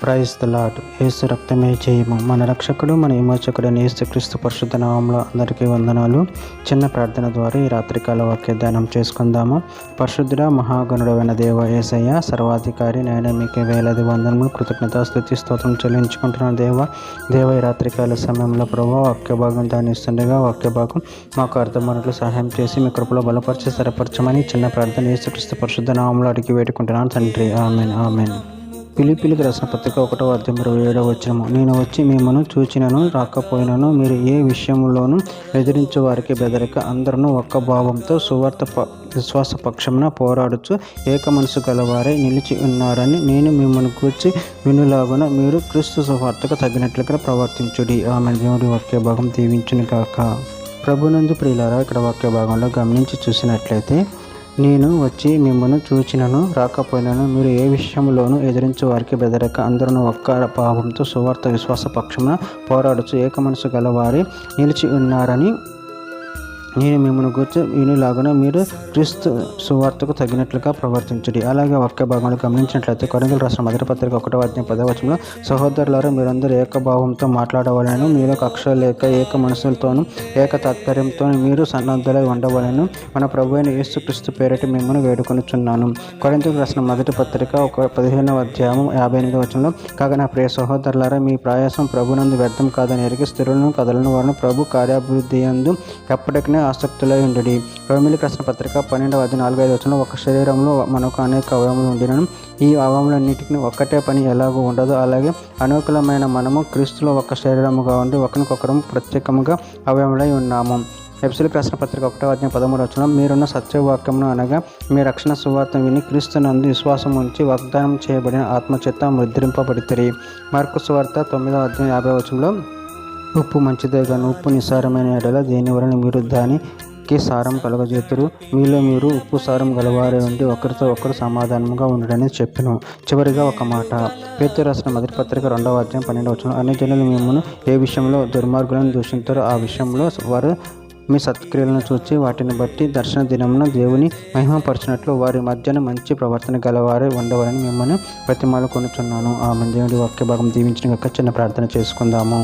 Praise the lord. యేసు రక్తమే జయము. మన రక్షకుడు మన విమోచకుడైన యేసుక్రీస్తు పరిశుద్ధ నామములో అందరికీ వందనాలు. చిన్న ప్రార్థన ద్వారా ఈ రాత్రికాల వాక్య ధ్యానం చేసుకుందాము. పరిశుద్ధుడ మహాగణుడైన దేవ యేసయ్య, సర్వాధికారి, నేను మీకు వేలాది వందనములు కృతజ్ఞత స్తుతి స్తోత్రం చెల్లించుకుంటున్నాను. దేవ ఈ రాత్రికాల సమయంలో ప్రభావ వాక్య భాగం ధ్యానిస్తుండగా వాక్య భాగం మాకు అర్థమన్నట్లు సహాయం చేసి మీ కృపలో బలపరిచి స్థిరపరచమని చిన్న ప్రార్థన యేసుక్రీస్తు పరిశుద్ధ నామములో అడిగి వేడుకుంటున్నాను తండ్రి. Amen amen. ఫిలిప్పీయులకు రాసిన పత్రిక 1:27 నేను వచ్చి మిమ్మను చూచినను రాకపోయినను మీరు ఏ విషయంలోనూ ఎదిరించే వారికి బెదరక అందరూ ఒక్క భావంతో సువార్త విశ్వాస పక్షమున పోరాడుచు ఏక మనసు గలవారై నిలిచి ఉన్నారని నేను మిమ్మల్ని కూర్చి వినులాగున మీరు క్రీస్తు సువార్తకు తగినట్లుగా ప్రవర్తించుడి. ఆమె దేవుడి వాక్య భాగం దీవించును గాక. ప్రభునందు ప్రియులారా, ఇక్కడ వాక్య భాగంలో గమనించి చూసినట్లయితే, నేను వచ్చి మిమ్మల్ని చూచినను రాకపోయినను మీరు ఏ విషయంలోనూ ఎదిరించే వారికి బెదరక అందరూ ఒక్క భావంతో సువార్త విశ్వాస పక్షమున పోరాడుచు ఏక మనసు గలవారి నిలిచి ఉన్నారని నేను మిమ్మల్ని గురించి వినిలాగున మీరు క్రీస్తు సువార్తకు తగినట్లుగా ప్రవర్తించుడి. అలాగే వాక్య భాగంలో గమనించినట్లయితే కొరింథీయులకు రాసిన మొదటి పత్రిక 1:10 సహోదరులారా, మీరందరూ ఏకభావంతో మాట్లాడవలను, మీరు కక్ష లేక ఏక మనసులతోనూ ఏక తాత్పర్యంతో మీరు సన్నద్ధులై ఉండవలను మన ప్రభువైన యేసుక్రీస్తు పేరిట మిమ్మల్ని వేడుకొనుచున్నాను. కొరింథీయులకు రాసిన మొదటి పత్రిక 15:58 కాగా నా ప్రియ సహోదరులారా, మీ ప్రయాసం ప్రభునందు వ్యర్థం కాదని ఎరిగి స్థిరులను కదలను వారిని ప్రభు కార్యాభివృద్ధి యందు ఎప్పటికీ ఆసక్తులై ఉండడి. రోమీయులకు రాసిన పత్రిక 12:4-5 ఒక శరీరంలో మనకు అనేక అవయములు ఉండినను ఈ అవయములన్నిటికీ ఒక్కటే పని ఎలాగో ఉండదు, అలాగే అనేకులమైన మనము క్రీస్తులో ఒక శరీరముగా ఉండి ఒకరికొకరు ప్రత్యేకముగా అవయములై ఉన్నాము. ఎఫెసీయులకు రాసిన పత్రిక 1:13 మీరున్న సత్యవాక్యమును అనగా మీ రక్షణ సువార్త విని క్రీస్తునందు విశ్వాసం ఉంచి వాగ్దానం చేయబడిన ఆత్మచేత ముద్రింపబడితిరి. మార్కు సువార్త 9:50 ఉప్పు మంచిదే గాని ఉప్పు నిస్సారమైన ఎడల దేని వలన మీరు దానికి సారం కలగజేతురు. మీలో మీరు ఉప్పు సారం గలవారే ఉండి ఒకరితో ఒకరు సమాధానంగా ఉండడని చెప్పిన. చివరిగా ఒక మాట, పేతురు రాసిన మొదటి పత్రిక 2:12 అన్ని జనులు మిమ్మల్ని ఏ విషయంలో దుర్మార్గులను దూషించారో ఆ విషయంలో వారు మీ సత్క్రియలను చూచి వాటిని బట్టి దర్శన దినమున దేవుని మహిమపరచినట్లు వారి మధ్యన మంచి ప్రవర్తన గలవారే ఉండవాలని మిమ్మల్ని ప్రతిమాలు కొనుచున్నాను. ఆమె దేవుడి వాక్య భాగం దీవించిన యొక్క చిన్న ప్రార్థన చేసుకుందాము.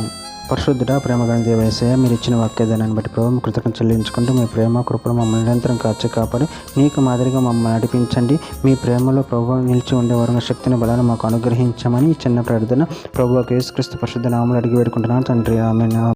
పరిశుద్ధుడ ప్రేమగల దేవ యేసయ్య, మీరు ఇచ్చిన వాక్యదానాన్ని బట్టి ప్రభు కృతజ్ఞత చెల్లించుకుంటూ మీ ప్రేమ కృపను మమ్మల్ని నిరంతరం కాచి కాపాడి నీకు మాదిరిగా మమ్మల్ని నడిపించండి. మీ ప్రేమలో ప్రభు నిలిచి ఉండేవారు శక్తిని బలాన్ని మాకు అనుగ్రహించమని చిన్న ప్రార్థన ప్రభువుకు యేసుక్రీస్తు పరిశుద్ధ నామములో అడిగి వేడుకుంటున్నాను తండ్రి. ఆమేన్.